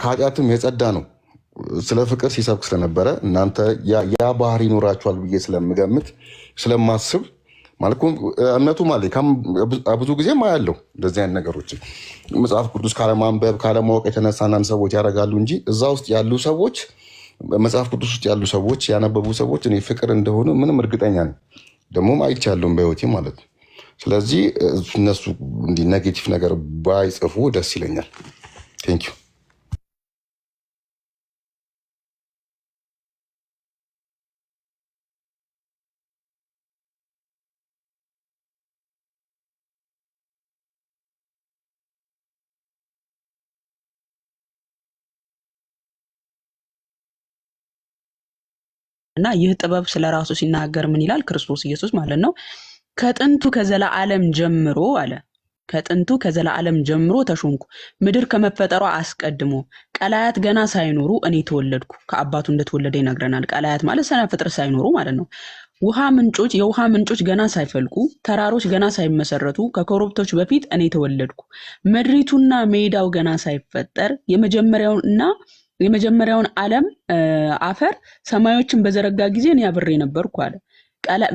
ከኃጢአትም የጸዳ ነው። ስለ ፍቅር ሲሰብክ ስለነበረ እናንተ ያ ባህሪ ይኖራችኋል ብዬ ስለምገምት ስለማስብ ማለት እምነቱ ማለት ብዙ ጊዜ ማያለው እንደዚህ አይነት ነገሮች መጽሐፍ ቅዱስ ካለማንበብ ካለማወቅ የተነሳ አንዳንድ ሰዎች ያደርጋሉ እንጂ እዛ ውስጥ ያሉ ሰዎች መጽሐፍ ቅዱስ ውስጥ ያሉ ሰዎች ያነበቡ ሰዎች እኔ ፍቅር እንደሆነ ምንም እርግጠኛ ነኝ። ደግሞም አይቻለሁም በህይወቴ ማለት ነው። ስለዚህ እነሱ እንዲህ ኔጌቲቭ ነገር ባይጽፉ ደስ ይለኛል። ቴንኪው። እና ይህ ጥበብ ስለራሱ ሲናገር ምን ይላል? ክርስቶስ ኢየሱስ ማለት ነው ከጥንቱ ከዘላለም ጀምሮ አለ ከጥንቱ ከዘላለም ጀምሮ ተሾምኩ፣ ምድር ከመፈጠሯ አስቀድሞ ቀላያት ገና ሳይኖሩ እኔ ተወለድኩ። ከአባቱ እንደተወለደ ይነግረናል። ቀላያት ማለት ሰነ ፍጥረት ሳይኖሩ ማለት ነው። የውሃ ምንጮች ገና ሳይፈልቁ ተራሮች ገና ሳይመሰረቱ ከኮረብቶች በፊት እኔ ተወለድኩ። ምድሪቱና ሜዳው ገና ሳይፈጠር የመጀመሪያውን ዓለም አፈር ሰማዮችን በዘረጋ ጊዜ እኔ አብሬ ነበርኩ አለ።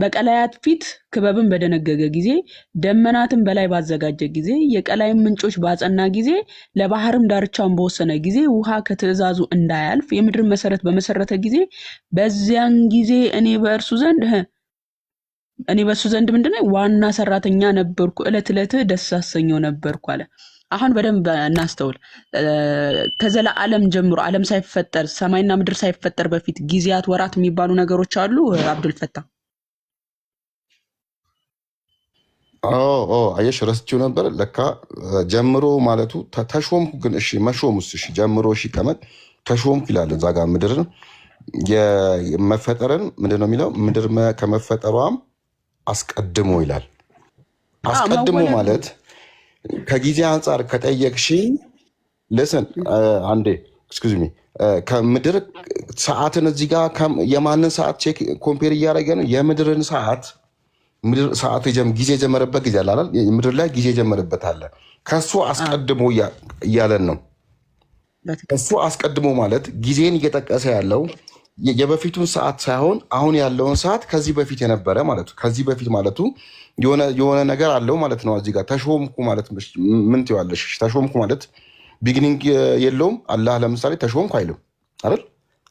በቀላያት ፊት ክበብን በደነገገ ጊዜ ደመናትን በላይ ባዘጋጀ ጊዜ የቀላይም ምንጮች ባጸና ጊዜ ለባህርም ዳርቻውን በወሰነ ጊዜ ውሃ ከትእዛዙ እንዳያልፍ የምድርን መሰረት በመሰረተ ጊዜ በዚያን ጊዜ እኔ በእሱ ዘንድ ምንድነው ዋና ሰራተኛ ነበርኩ፣ ዕለት ዕለት ደስ አሰኘው ነበርኩ አለ። አሁን በደንብ እናስተውል። ከዘላለም ጀምሮ ዓለም ሳይፈጠር ሰማይና ምድር ሳይፈጠር በፊት ጊዜያት ወራት የሚባሉ ነገሮች አሉ። አብዱል ፈታ አየሽ ረስቼው ነበር። ለካ ጀምሮ ማለቱ ተሾምኩ። ግን እሺ መሾሙስ? እሺ ጀምሮ እሺ ቀመጥ ተሾምኩ ይላል እዛ ጋር ምድርን የመፈጠርን ምንድነው የሚለው? ምድር ከመፈጠሯም አስቀድሞ ይላል። አስቀድሞ ማለት ከጊዜ አንጻር ከጠየቅሽኝ ልስን አንዴ ኤክስኪውዝ ሚ ከምድር ሰዓትን እዚህ ጋር የማንን ሰዓት ቼክ ኮምፔር እያደረገ ነው? የምድርን ሰዓት ምድር ሰዓት ጊዜ የጀመረበት ጊዜ አለ አይደል? ምድር ላይ ጊዜ የጀመረበት አለ። ከሱ አስቀድሞ እያለን ነው። እሱ አስቀድሞ ማለት ጊዜን እየጠቀሰ ያለው የበፊቱን ሰዓት ሳይሆን አሁን ያለውን ሰዓት ከዚህ በፊት የነበረ ማለት ነው። ከዚህ በፊት ማለቱ የሆነ ነገር አለው ማለት ነው። እዚህ ጋር ተሾምኩ ማለት ምን ትይዋለሽ? ተሾምኩ ማለት ቢግኒንግ የለውም። አላህ ለምሳሌ ተሾምኩ አይልም አይደል?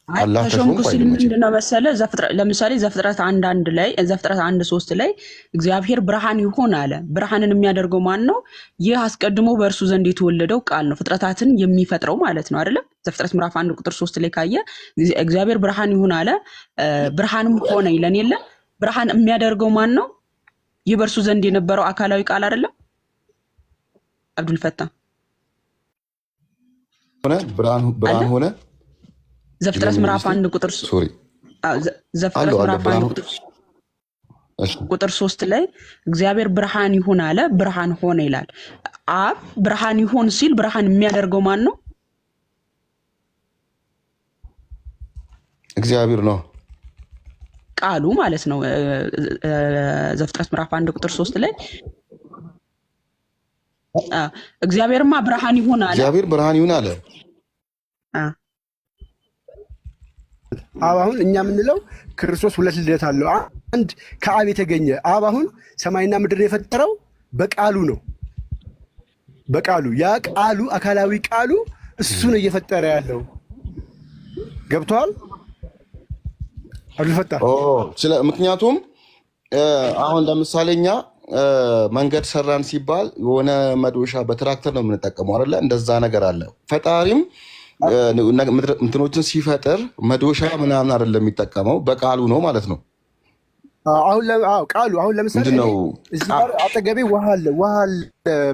አላህ ተሾምኩ ሲል ምንድነው መሰለ? ለምሳሌ ዘፍጥረት 1:3 ላይ እግዚአብሔር ብርሃን ይሁን አለ። ብርሃንን የሚያደርገው ማን ነው? ይህ አስቀድሞ በእርሱ ዘንድ የተወለደው ቃል ነው፣ ፍጥረታትን የሚፈጥረው ማለት ነው አይደለም? ዘፍጥረት ምዕራፍ 1:3 ላይ ካየ እግዚአብሔር ብርሃን ይሁን አለ፣ ብርሃንም ሆነ ይለን የለ? ብርሃን የሚያደርገው ማን ነው? ይህ በእርሱ ዘንድ የነበረው አካላዊ ቃል አይደለም? አብዱል ፈታ ሆነ ብርሃን ሆነ። ዘፍጥረት ምዕራፍ 1:3 ላይ እግዚአብሔር ብርሃን ይሁን አለ፣ ብርሃን ሆነ ይላል። አብ ብርሃን ይሁን ሲል ብርሃን የሚያደርገው ማን ነው? እግዚአብሔር ነው፣ ቃሉ ማለት ነው። ዘፍጥረት ምዕራፍ 1:3 ላይ እግዚአብሔርማ ብርሃን ይሁን አለ። እግዚአብሔር ብርሃን ይሁን አለ። አብ አሁን እኛ የምንለው ክርስቶስ ሁለት ልደት አለው። አንድ ከአብ የተገኘ አብ አሁን ሰማይና ምድር የፈጠረው በቃሉ ነው። በቃሉ ያ ቃሉ አካላዊ ቃሉ እሱ ነው እየፈጠረ ያለው። ገብቷል? አብዱልፈታ ምክንያቱም አሁን ለምሳሌ እኛ መንገድ ሰራን ሲባል የሆነ መዶሻ በትራክተር ነው የምንጠቀመው አይደለ? እንደዛ ነገር አለ። ፈጣሪም እንትኖችን ሲፈጥር መዶሻ ምናምን አይደለም የሚጠቀመው፣ በቃሉ ነው ማለት ነው። ቃሉ አሁን ለምሳሌ እዚህ አጠገቤ ውሃ አለ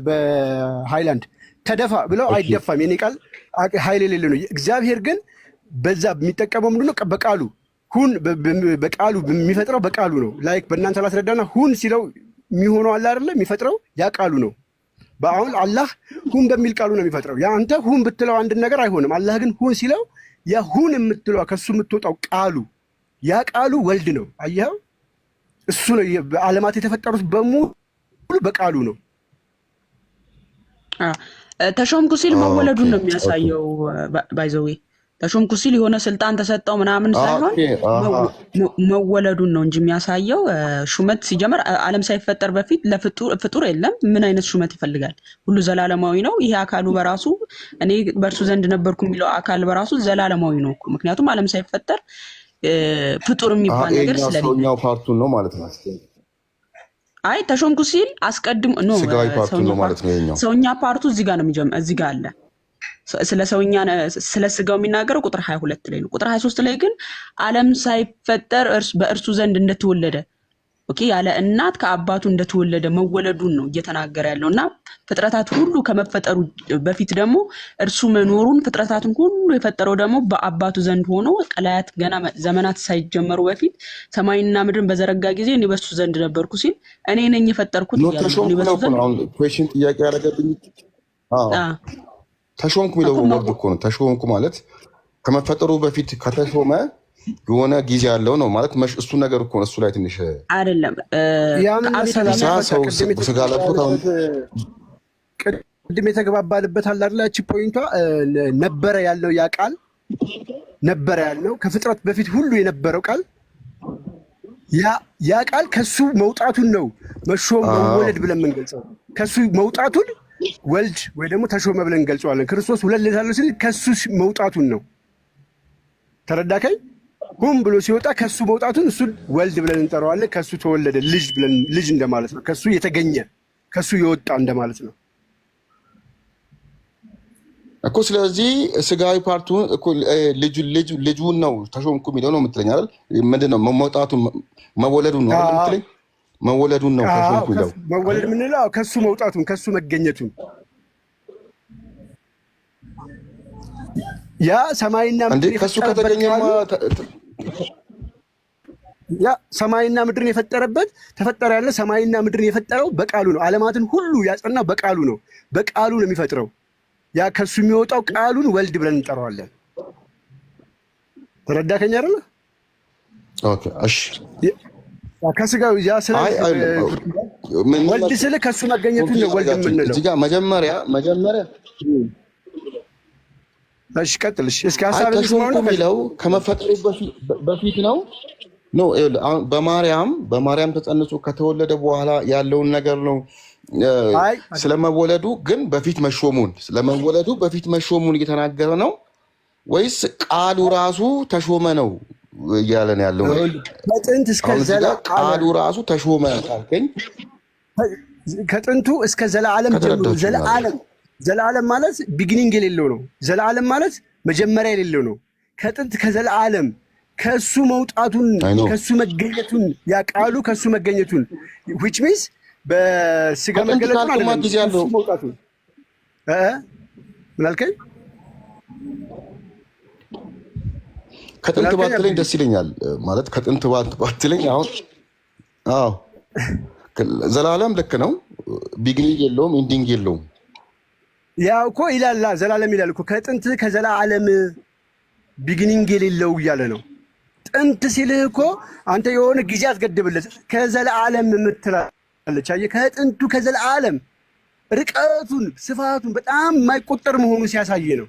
በሃይላንድ ተደፋ ብለው አይደፋም። የኔ ቃል ኃይል የሌለ ነው። እግዚአብሔር ግን በዛ የሚጠቀመው ምንድነው? በቃሉ ሁን፣ በቃሉ የሚፈጥረው በቃሉ ነው። ላይክ በእናንተ ላስረዳና ሁን ሲለው የሚሆነው አለ አይደለ? የሚፈጥረው ያ ቃሉ ነው። በአሁን አላህ ሁን በሚል ቃሉ ነው የሚፈጥረው። ያ አንተ ሁን ብትለው አንድ ነገር አይሆንም። አላህ ግን ሁን ሲለው ያ ሁን የምትለው ከሱ የምትወጣው ቃሉ ያ ቃሉ ወልድ ነው። አየኸው? እሱ ነው። ዓለማት የተፈጠሩት በሙሉ በቃሉ ነው። ተሾምኩ ሲል ኦኬ መወለዱን ነው ኦኬ የሚያሳየው። ባይዘዌ ተሾምኩ ሲል የሆነ ስልጣን ተሰጠው ምናምን ሳይሆን ኦኬ አሃ መወለዱን ነው እንጂ የሚያሳየው። ሹመት ሲጀመር ዓለም ሳይፈጠር በፊት ፍጡር የለም። ምን አይነት ሹመት ይፈልጋል? ሁሉ ዘላለማዊ ነው። ይሄ አካሉ በራሱ እኔ በእርሱ ዘንድ ነበርኩ የሚለው አካል በራሱ ዘላለማዊ ነው እኮ። ምክንያቱም ዓለም ሳይፈጠር ፍጡር የሚባል ነገር ስለሌለ ሰውኛው ፓርቱን ነው ማለት ነው። አይ ተሾምኩ ሲል አስቀድሞ ነው ስጋዊ ፓርቱን ነው ማለት ነው። የኛው ሰውኛ ፓርቱ እዚህ ጋር ነው የሚጀምር። እዚህ ጋር አለ ስለ ሰውኛ ስለ ስጋው የሚናገረው ቁጥር 22 ላይ ነው። ቁጥር 23 ላይ ግን ዓለም ሳይፈጠር በእርሱ ዘንድ እንደተወለደ ኦኬ ያለ እናት ከአባቱ እንደተወለደ መወለዱን ነው እየተናገረ ያለው እና ፍጥረታት ሁሉ ከመፈጠሩ በፊት ደግሞ እርሱ መኖሩን ፍጥረታትን ሁሉ የፈጠረው ደግሞ በአባቱ ዘንድ ሆኖ ቀላያት ገና ዘመናት ሳይጀመሩ በፊት ሰማይና ምድርን በዘረጋ ጊዜ እኔ በሱ ዘንድ ነበርኩ ሲል እኔ ነኝ የፈጠርኩት ነው። ተሾምኩ ነው እኮ አሁን ኩዌስችን ጥያቄ ያደረገብኝ። አዎ ተሾምኩ የሚለው ወርድ እኮ ነው። ተሾምኩ ማለት ከመፈጠሩ በፊት ከተሾመ የሆነ ጊዜ ያለው ነው ማለት እሱ ነገር እኮ እሱ ላይ ትንሽ አይደለም። ሰው ስጋ ለብሶ ቅድም የተገባባልበት አለ አይደል? እቺ ፖይንቷ ነበረ ያለው ያ ቃል ነበረ ያለው ከፍጥረት በፊት ሁሉ የነበረው ቃል ያ ቃል ከሱ መውጣቱን ነው መሾም መወለድ ብለን የምንገልጸው። ከሱ መውጣቱን ወልድ ወይ ደግሞ ተሾመ ብለን እንገልጸዋለን። ክርስቶስ ሁለት ልታለው ሲል ከሱ መውጣቱን ነው። ተረዳከኝ? ሁም ብሎ ሲወጣ ከሱ መውጣቱን እሱን ወልድ ብለን እንጠራዋለን። ከሱ ተወለደ ልጅ እንደማለት ነው። ከሱ የተገኘ ከሱ የወጣ እንደማለት ነው እኮ። ስለዚህ ስጋዊ ፓርቱን እኮ ልጁን ነው ተሾምኩ የሚለው ነው የምትለኝ አይደል? ምንድነው መውጣቱን መወለዱን ነው አይደል የምትለኝ? መወለዱን ነው ተሾምኩ የሚለው መወለድ የምንለው ከሱ መውጣቱን ከሱ መገኘቱን ያ ሰማይና ምድር ከሱ ከተገኘማ ያ ሰማይና ምድርን የፈጠረበት ተፈጠረ ያለ ሰማይና ምድርን የፈጠረው በቃሉ ነው። ዓለማትን ሁሉ ያጸናው በቃሉ ነው። በቃሉ ነው የሚፈጥረው። ያ ከሱ የሚወጣው ቃሉን ወልድ ብለን እንጠራዋለን። ተረዳከኝ አይደል? ኦኬ እሺ። ከስጋው ያ ስለ ወልድ ስለ ከሱ መገኘቱን ነው ወልድ የምንለው። እዚህ ጋር መጀመሪያ እሺ ቀጥልሽ እስኪ ሐሳብ የሚለው ከመፈጠሩ በፊት ነው በማርያም ተጸንሶ ከተወለደ በኋላ ያለውን ነገር ነው። ስለመወለዱ ግን በፊት መሾሙን እየተናገረ ነው ወይስ ቃሉ ራሱ ተሾመ ነው እያለን ያለው? ከጥንት እስከ ቃሉ ራሱ ተሾመ ካልከኝ ከጥንቱ እስከ ዘላለም ጀምሮ ዘላለም ማለት ቢግኒንግ የሌለው ነው። ዘላለም ማለት መጀመሪያ የሌለው ነው። ከጥንት ከዘላለም ከሱ መውጣቱን ከሱ መገኘቱን ያ ቃሉ ከሱ መገኘቱን which means በስጋ መገለጡን አይደለም ከሱ መውጣቱን ምን አልከኝ? ከጥንት ባትለኝ ደስ ይለኛል። ማለት ከጥንት ባትለኝ አሁን አዎ ዘላለም ልክ ነው። ቢግኒንግ የለውም ኢንዲንግ የለውም። ያው እኮ ይላል ዘላለም ይላል እኮ ከጥንት ከዘላለም ቢግኒንግ የሌለው እያለ ነው። ጥንት ሲልህ እኮ አንተ የሆነ ጊዜ አትገድብለት ከዘላለም የምትላለች። አየህ ከጥንቱ ከዘላለም ርቀቱን ስፋቱን በጣም የማይቆጠር መሆኑ ሲያሳይ ነው።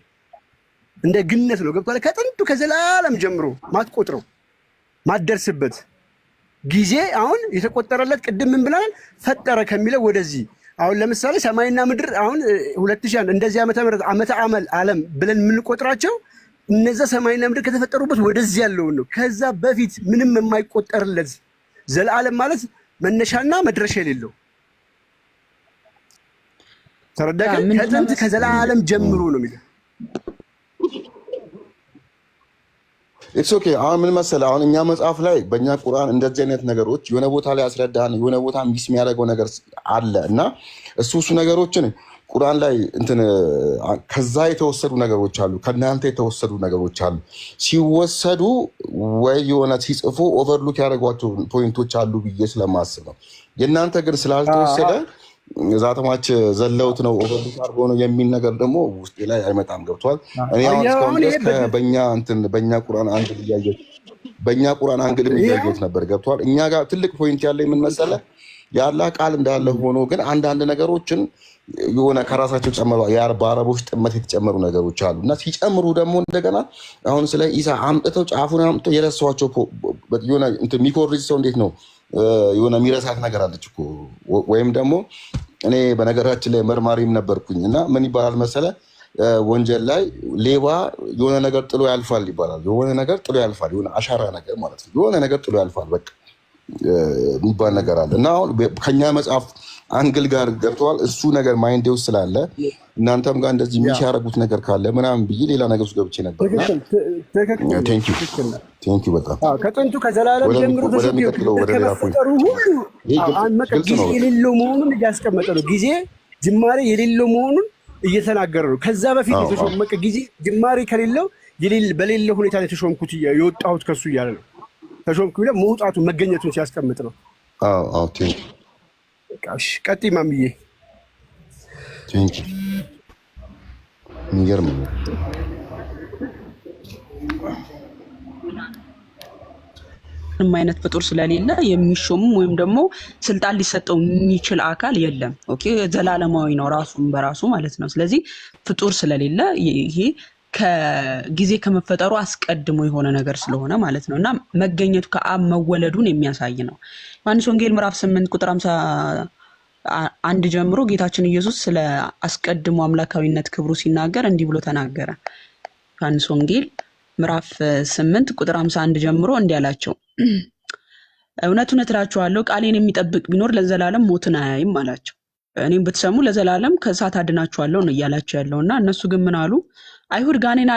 እንደ ግነት ነው። ገብቶሃል? ከጥንቱ ከዘላለም ጀምሮ ማትቆጥረው ማትደርስበት ጊዜ አሁን የተቆጠረለት ቅድም ምን ብለናል? ፈጠረ ከሚለው ወደዚህ አሁን ለምሳሌ ሰማይና ምድር አሁን 2001 እንደዚህ ዓመተ ዓለም ብለን የምንቆጥራቸው እነዛ ሰማይና ምድር ከተፈጠሩበት ወደዚህ ያለውን ነው። ከዛ በፊት ምንም የማይቆጠርለት ዘላለም ማለት መነሻና መድረሻ የሌለው ተረዳከ? ከጥንት ከዘላለም ጀምሮ ነው የሚለው። ኢትስ ኦኬ። አሁን ምን መሰለህ፣ አሁን እኛ መጽሐፍ ላይ በእኛ ቁርአን እንደዚህ አይነት ነገሮች የሆነ ቦታ ላይ ያስረዳን የሆነ ቦታ ሚስ የሚያደርገው ነገር አለ እና እሱ ነገሮችን ቁርአን ላይ እንትን ከዛ የተወሰዱ ነገሮች አሉ፣ ከእናንተ የተወሰዱ ነገሮች አሉ። ሲወሰዱ ወይ የሆነ ሲጽፉ ኦቨርሉክ ያደረጓቸው ፖይንቶች አሉ ብዬ ስለማስብ ነው። የእናንተ ግን ስላልተወሰደ ዛተማች ዘለውት ነው ኦቨርሉክ አድርጎ ነው የሚል ነገር ደግሞ ውስጤ ላይ አይመጣም። ገብቷል? እኔ አሁን እስካሁን ድረስ በእኛ ቁርአን አንግል እያየሁት ነበር። ገብቷል? እኛ ጋር ትልቅ ፖይንት ያለ ምን መሰለህ፣ የአላህ ቃል እንዳለ ሆኖ ግን አንዳንድ ነገሮችን የሆነ ከራሳቸው ጨምሩ በአረቦች ጥመት የተጨመሩ ነገሮች አሉ እና ሲጨምሩ ደግሞ እንደገና አሁን ስለ ኢሳ አምጥተው ጫፉን አምጥተው የረሷቸው የሚኮርጅ ሰው እንዴት ነው የሆነ የሚረሳት ነገር አለች እኮ። ወይም ደግሞ እኔ በነገራችን ላይ መርማሪም ነበርኩኝ እና ምን ይባላል መሰለ ወንጀል ላይ ሌባ የሆነ ነገር ጥሎ ያልፋል ይባላል። የሆነ ነገር ጥሎ ያልፋል፣ የሆነ አሻራ ነገር ማለት ነው። የሆነ ነገር ጥሎ ያልፋል በቃ የሚባል ነገር አለ እና አሁን ከኛ መጽሐፍ አንግል ጋር ገብተዋል። እሱ ነገር ማይንዴ ውስጥ ስላለ እናንተም ጋር እንደዚህ የሚሻረጉት ነገር ካለ ምናምን ብዬ ሌላ ነገር ውስጥ ገብቼ ነበር። ቴንኪው በጣም ከጥንቱ ከዘላለም ጀምሮ ከመፈጠሩ ሁሉ ጊዜ የሌለው መሆኑን እያስቀመጠ ነው። ጊዜ ጅማሬ የሌለው መሆኑን እየተናገረ ነው። ከዛ በፊት የተሾመቀ ጊዜ ጅማሬ ከሌለው በሌለ ሁኔታ ላይ የተሾምኩት የወጣሁት ከሱ እያለ ነው። ተሾምኩ ብለ መውጣቱ መገኘቱን ሲያስቀምጥ ነው። ቀጥይ ማምዬ። የሚገርም ነው። ምንም አይነት ፍጡር ስለሌለ የሚሾምም ወይም ደግሞ ስልጣን ሊሰጠው የሚችል አካል የለም። ኦኬ ዘላለማዊ ነው ራሱን በራሱ ማለት ነው። ስለዚህ ፍጡር ስለሌለ ይሄ ከጊዜ ከመፈጠሩ አስቀድሞ የሆነ ነገር ስለሆነ ማለት ነው እና መገኘቱ ከአብ መወለዱን የሚያሳይ ነው። ዮሐንስ ወንጌል ምዕራፍ 8 ቁጥር 51 ጀምሮ ጌታችን ኢየሱስ ስለ አስቀድሞ አምላካዊነት ክብሩ ሲናገር እንዲህ ብሎ ተናገረ። ዮሐንስ ወንጌል ምዕራፍ 8 ቁጥር 51 ጀምሮ እንዲህ አላቸው፣ እውነት እውነት እላችኋለሁ ቃሌን የሚጠብቅ ቢኖር ለዘላለም ሞትን አያይም አላቸው። እኔም ብትሰሙ ለዘላለም ከእሳት አድናችኋለሁ ነው እያላቸው ያለውና እነሱ ግን ምን አሉ? አይሁድ ጋኔን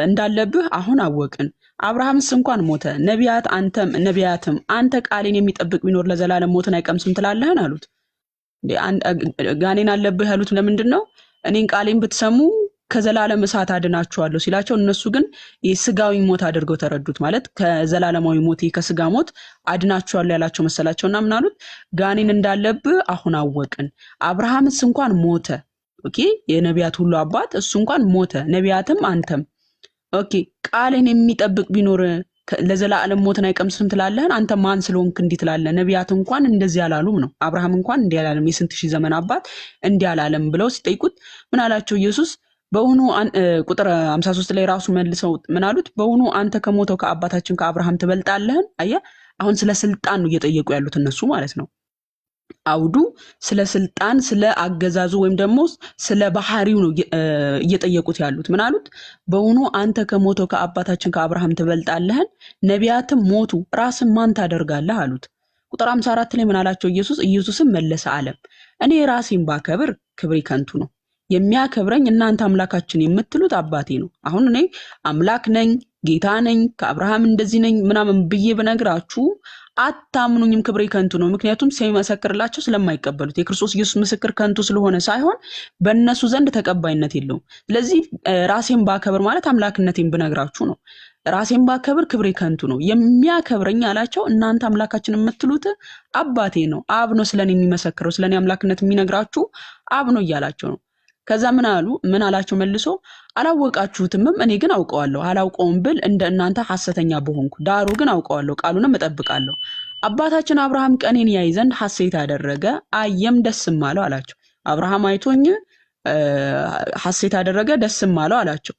እንዳለብህ አሁን አወቅን። አብርሃምስ እንኳን ሞተ፣ ነቢያትም አንተ ቃሌን የሚጠብቅ ቢኖር ለዘላለም ሞትን አይቀምስም ትላለህን አሉት። ጋኔን አለብህ ያሉት ለምንድን ነው? እኔን ቃሌን ብትሰሙ ከዘላለም እሳት አድናችኋለሁ ሲላቸው እነሱ ግን የስጋዊ ሞት አድርገው ተረዱት። ማለት ከዘላለማዊ ሞት ከስጋ ሞት አድናችኋለሁ ያላቸው መሰላቸውና ምን አሉት? ጋኔን እንዳለብህ አሁን አወቅን። አብርሃምስ እንኳን ሞተ፣ ኦኬ የነቢያት ሁሉ አባት እሱ እንኳን ሞተ፣ ነቢያትም አንተም ኦኬ ቃልን የሚጠብቅ ቢኖር ለዘላለም ሞትን አይቀምስም ትላለህን? አንተ ማን ስለሆንክ እንዲህ ትላለህ? ነቢያት እንኳን እንደዚህ አላሉም ነው። አብርሃም እንኳን እንዲህ አላለም፣ የስንት ሺህ ዘመን አባት እንዲህ አላለም ብለው ሲጠይቁት ምን አላቸው ኢየሱስ? በእውኑ ቁጥር 53 ላይ ራሱ መልሰው ምን አሉት? በእውኑ አንተ ከሞተው ከአባታችን ከአብርሃም ትበልጣለህን? አየህ፣ አሁን ስለ ስልጣን ነው እየጠየቁ ያሉት እነሱ ማለት ነው። አውዱ ስለ ስልጣን ስለ አገዛዙ ወይም ደግሞ ስለ ባህሪው ነው እየጠየቁት ያሉት። ምን አሉት? በእውኑ አንተ ከሞተው ከአባታችን ከአብርሃም ትበልጣለህን? ነቢያትም ሞቱ፣ ራስን ማን ታደርጋለህ አሉት። ቁጥር 54 ላይ ምን አላቸው ኢየሱስ? ኢየሱስም መለሰ አለም፣ እኔ ራሴን ባከብር ክብሬ ከንቱ ነው። የሚያከብረኝ እናንተ አምላካችን የምትሉት አባቴ ነው። አሁን እኔ አምላክ ነኝ ጌታ ነኝ ከአብርሃም እንደዚህ ነኝ ምናምን ብዬ በነግራችሁ አታምኑኝም፣ ክብሬ ከንቱ ነው። ምክንያቱም ሲመሰክርላቸው ስለማይቀበሉት የክርስቶስ ኢየሱስ ምስክር ከንቱ ስለሆነ ሳይሆን በእነሱ ዘንድ ተቀባይነት የለውም። ስለዚህ ራሴን ባከብር ማለት አምላክነቴን ብነግራችሁ ነው። ራሴን ባከብር ክብሬ ከንቱ ነው። የሚያከብረኝ አላቸው እናንተ አምላካችን የምትሉት አባቴ ነው። አብ ነው ስለኔ የሚመሰክረው፣ ስለኔ አምላክነት የሚነግራችሁ አብ ነው እያላቸው ነው። ከዛ ምን አላቸው መልሶ? አላወቃችሁትምም፣ እኔ ግን አውቀዋለሁ። አላውቀውም ብል እንደ እናንተ ሐሰተኛ በሆንኩ፣ ዳሩ ግን አውቀዋለሁ፣ ቃሉንም እጠብቃለሁ። አባታችን አብርሃም ቀኔን ያይ ዘንድ ሐሴት አደረገ፣ አየም ደስም አለው አላቸው። አብርሃም አይቶኝ ሐሴት አደረገ ደስም አለው አላቸው።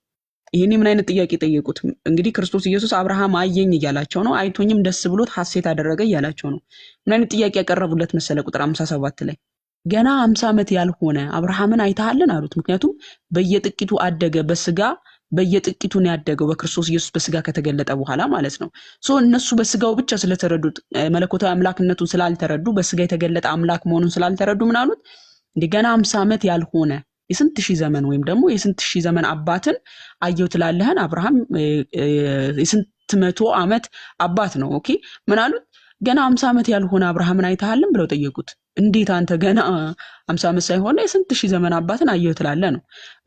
ይህን ምን አይነት ጥያቄ ጠየቁት? እንግዲህ ክርስቶስ ኢየሱስ አብርሃም አየኝ እያላቸው ነው፣ አይቶኝም ደስ ብሎት ሐሴት አደረገ እያላቸው ነው። ምን አይነት ጥያቄ ያቀረቡለት መሰለ? ቁጥር 57 ላይ ገና 50 ዓመት ያልሆነ አብርሃምን አይተሃልን አሉት። ምክንያቱም በየጥቂቱ አደገ፣ በስጋ በየጥቂቱ ነው ያደገው፣ በክርስቶስ ኢየሱስ በስጋ ከተገለጠ በኋላ ማለት ነው። እነሱ በስጋው ብቻ ስለተረዱት መለኮታዊ አምላክነቱን ስላልተረዱ፣ በስጋ የተገለጠ አምላክ መሆኑን ስላልተረዱ ምን አሉት? ገና 50 ዓመት ያልሆነ የስንት ሺህ ዘመን ወይም ደግሞ የስንት ሺህ ዘመን አባትን አየው ትላለህን? አብርሃም የስንት መቶ ዓመት አባት ነው። ኦኬ ምን አሉት? ገና 50 ዓመት ያልሆነ አብርሃምን አይተሃልን ብለው ጠየቁት። እንዴት አንተ ገና 50 ዓመት ሳይሆን የስንት ሺህ ዘመን አባትን አየው ትላለህ ነው።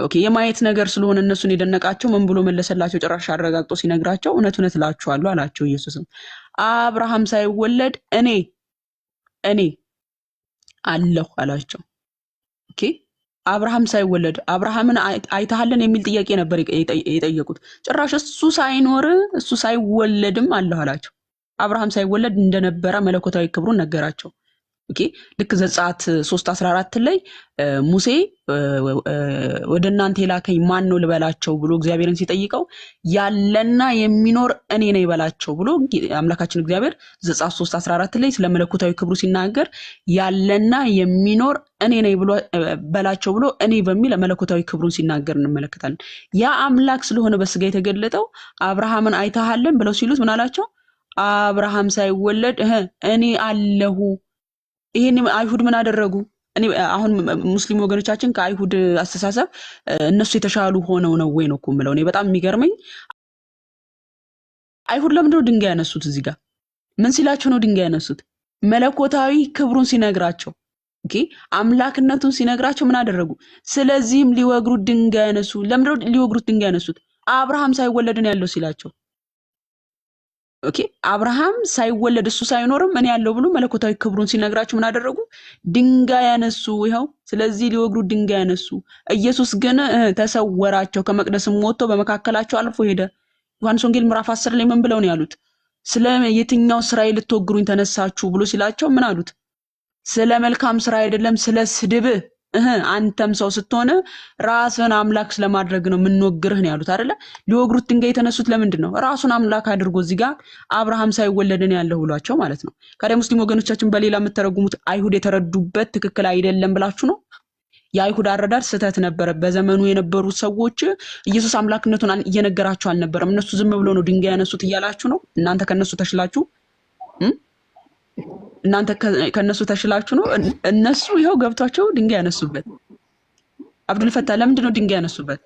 ኦኬ የማየት ነገር ስለሆነ እነሱን የደነቃቸው ምን ብሎ መለሰላቸው? ጭራሽ አረጋግጦ ሲነግራቸው እውነት እውነት እላችኋለሁ አላቸው። ኢየሱስም አብርሃም ሳይወለድ እኔ አለሁ አላቸው። ኦኬ አብርሃም ሳይወለድ አብርሃምን አይተሃልን የሚል ጥያቄ ነበር የጠየቁት። ጭራሽ እሱ ሳይኖር እሱ ሳይወለድም አለሁ አላቸው። አብርሃም ሳይወለድ እንደነበረ መለኮታዊ ክብሩን ነገራቸው። ኦኬ ልክ ዘጸአት 3:14 ላይ ሙሴ ወደ እናንተ የላከኝ ማን ነው ልበላቸው ብሎ እግዚአብሔርን ሲጠይቀው ያለና የሚኖር እኔ ነኝ ይበላቸው ብሎ አምላካችን እግዚአብሔር ዘጸአት 3:14 ላይ ስለ መለኮታዊ ክብሩ ሲናገር ያለና የሚኖር እኔ ነኝ ብሎ በላቸው ብሎ እኔ በሚል መለኮታዊ ክብሩን ሲናገር እንመለከታለን። ያ አምላክ ስለሆነ በስጋ የተገለጠው አብርሃምን አይተሃልን ብለው ሲሉት ምን አላቸው? አብርሃም ሳይወለድ እኔ አለሁ። ይሄን አይሁድ ምን አደረጉ? እኔ አሁን ሙስሊም ወገኖቻችን ከአይሁድ አስተሳሰብ እነሱ የተሻሉ ሆነው ነው ወይ ነው እኮ የምለው። እኔ በጣም የሚገርመኝ አይሁድ ለምንድነው ድንጋይ ያነሱት? እዚህ ጋር ምን ሲላቸው ነው ድንጋይ ያነሱት? መለኮታዊ ክብሩን ሲነግራቸው፣ ኦኬ አምላክነቱን ሲነግራቸው ምን አደረጉ? ስለዚህም ሊወግሩት ድንጋይ ያነሱ። ለምንድነው ሊወግሩት ድንጋይ ያነሱት? አብርሃም ሳይወለድ ነው ያለው ሲላቸው፣ ኦኬ አብርሃም ሳይወለድ እሱ ሳይኖርም እኔ ያለው ብሎ መለኮታዊ ክብሩን ሲነግራቸው ምን አደረጉ? ድንጋይ ያነሱ። ይኸው ስለዚህ ሊወግሩት ድንጋይ ያነሱ። ኢየሱስ ግን ተሰወራቸው፣ ከመቅደስም ወጥቶ በመካከላቸው አልፎ ሄደ። ዮሐንስ ወንጌል ምዕራፍ 10 ላይ ምን ብለው ነው ያሉት? ስለ የትኛው ስራዬ ልትወግሩኝ ተነሳችሁ ብሎ ሲላቸው ምን አሉት? ስለ መልካም ስራ አይደለም ስለ ስድብ አንተም ሰው ስትሆነ ራስን አምላክ ስለማድረግ ነው የምንወግርህ ነው ያሉት አይደለ? ሊወግሩት ድንጋይ የተነሱት ለምንድን ነው? ራሱን አምላክ አድርጎ እዚህ ጋር አብርሃም ሳይወለድን ያለው ብሏቸው ማለት ነው። ካዲያ ሙስሊም ወገኖቻችን በሌላ የምትተረጉሙት አይሁድ የተረዱበት ትክክል አይደለም ብላችሁ ነው። የአይሁድ አረዳድ ስህተት ነበረ። በዘመኑ የነበሩ ሰዎች ኢየሱስ አምላክነቱን እየነገራቸው አልነበረም። እነሱ ዝም ብሎ ነው ድንጋይ ያነሱት እያላችሁ ነው። እናንተ ከነሱ ተሽላችሁ ነው። እነሱ ይኸው ገብቷቸው ድንጋይ ያነሱበት። አብዱል ፈታ ለምንድን ነው ድንጋይ ያነሱበት?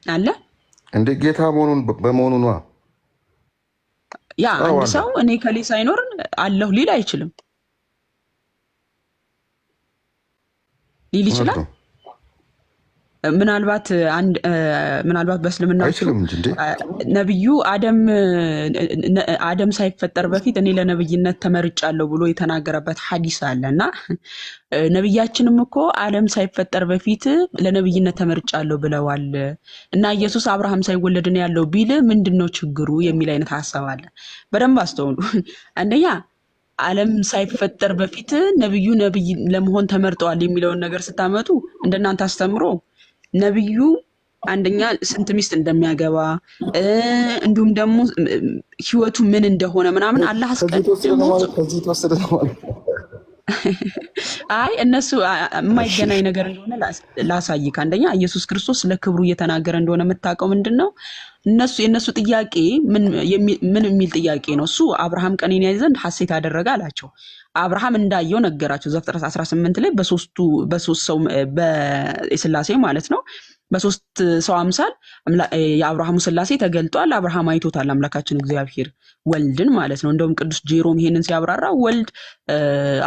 አለ እንደ ጌታ በመሆኑ ነው። ያ አንድ ሰው እኔ ከሌ ሳይኖር አለሁ ሊል አይችልም። ሊል ይችላል። ምናልባት በእስልምና ነብዩ አደም ሳይፈጠር በፊት እኔ ለነብይነት ተመርጫለሁ ብሎ የተናገረበት ሐዲስ አለና ነብያችንም እኮ አደም ሳይፈጠር በፊት ለነብይነት ተመርጫለሁ ብለዋል እና ኢየሱስ አብርሃም ሳይወለድ ነው ያለው ቢል ምንድነው ችግሩ የሚል አይነት ሐሳብ አለ። በደንብ አስተውሉ። አንደኛ ዓለም ሳይፈጠር በፊት ነብዩ ነብይ ለመሆን ተመርጠዋል የሚለውን ነገር ስታመጡ እንደናንተ አስተምሮ ነብዩ አንደኛ ስንት ሚስት እንደሚያገባ እንዲሁም ደግሞ ህይወቱ ምን እንደሆነ ምናምን አላህ አስቀድሞ አይ እነሱ የማይገናኝ ነገር እንደሆነ ላሳይክ። አንደኛ ኢየሱስ ክርስቶስ ለክብሩ እየተናገረ እንደሆነ የምታውቀው ምንድነው? የነሱ ጥያቄ ምን የሚል ጥያቄ ነው? እሱ አብርሃም ቀኔን ያይ ዘንድ ሐሴት አደረገ አላቸው። አብርሃም እንዳየው ነገራቸው። ዘፍጥረት 18 ላይ በሶስት ሰው በስላሴ ማለት ነው በሶስት ሰው አምሳል የአብርሃሙ ስላሴ ተገልጧል። አብርሃም አይቶታል አምላካችን እግዚአብሔር ወልድን ማለት ነው። እንደውም ቅዱስ ጄሮም ይሄንን ሲያብራራ ወልድ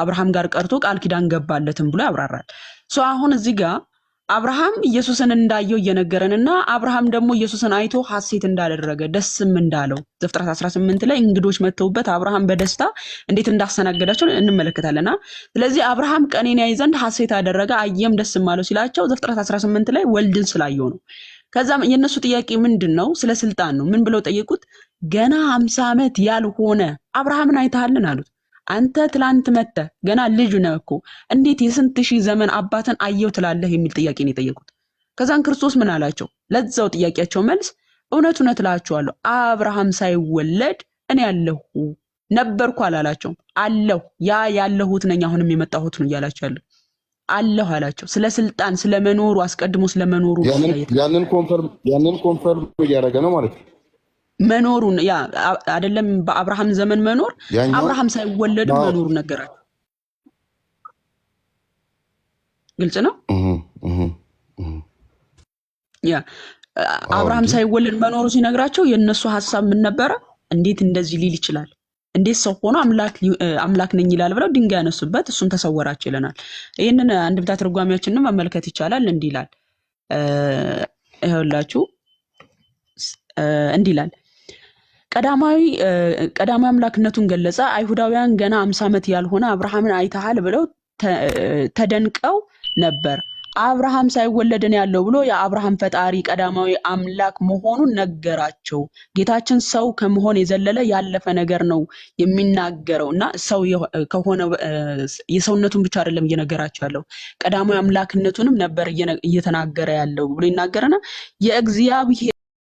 አብርሃም ጋር ቀርቶ ቃል ኪዳን ገባለትም ብሎ ያብራራል። አሁን እዚህ ጋር አብርሃም ኢየሱስን እንዳየው እየነገረንና አብርሃም ደግሞ ኢየሱስን አይቶ ሐሴት እንዳደረገ ደስም እንዳለው ዘፍጥረት 18 ላይ እንግዶች መተውበት አብርሃም በደስታ እንዴት እንዳስተናገዳቸው እንመለከታለና ስለዚህ አብርሃም ቀኔን ያይ ዘንድ ሐሴት አደረገ አየም ደስም አለው ሲላቸው ዘፍጥረት 18 ላይ ወልድን ስላየው ነው። ከዛም የነሱ ጥያቄ ምንድነው? ስለ ስልጣን ነው። ምን ብለው ጠየቁት? ገና 50 ዓመት ያልሆነ አብርሃምን አይተሃልን አሉት። አንተ ትላንት መተ ገና ልጅ ነህ እኮ እንዴት የስንት ሺህ ዘመን አባትን አየው ትላለህ የሚል ጥያቄ ነው የጠየቁት። ከዛን ክርስቶስ ምን አላቸው? ለዛው ጥያቄያቸው መልስ እውነት እላችኋለሁ አብርሃም ሳይወለድ እኔ ያለሁ ነበርኩ አላላቸው። አለሁ ያ ያለሁት ነኝ አሁንም የመጣሁት ነው እያላቸው ያለው አለሁ አላቸው። ስለ ስልጣን ስለመኖሩ አስቀድሞ ስለመኖሩ ያንን ኮንፈርም እያደረገ ነው ማለት ነው። መኖሩን ያ አይደለም በአብርሃም ዘመን መኖር አብርሃም ሳይወለድ መኖሩ ነገራቸው። ግልጽ ነው። ያ አብርሃም ሳይወለድ መኖሩ ሲነግራቸው የነሱ ሐሳብ ምን ነበረ? እንዴት እንደዚህ ሊል ይችላል? እንዴት ሰው ሆኖ አምላክ ነኝ ይላል ብለው ድንጋይ ያነሱበት። እሱም ተሰወራቸው ይለናል። ይህንን አንድምታ ትርጓሜያችንን መመልከት ይቻላል። እንዲህ ይላል ይኸውላችሁ እንዲህ ይላል ቀዳማዊ አምላክነቱን ገለጸ። አይሁዳውያን ገና 50 ዓመት ያልሆነ አብርሃምን አይተሃል ብለው ተደንቀው ነበር። አብርሃም ሳይወለድ ነው ያለው ብሎ የአብርሃም ፈጣሪ ቀዳማዊ አምላክ መሆኑን ነገራቸው። ጌታችን ሰው ከመሆን የዘለለ ያለፈ ነገር ነው የሚናገረውና ሰው ከሆነ የሰውነቱን ብቻ አይደለም እየነገራቸው ያለው ቀዳማዊ አምላክነቱንም ነበር እየተናገረ ያለው ብሎ ይናገረና የእግዚአብሔር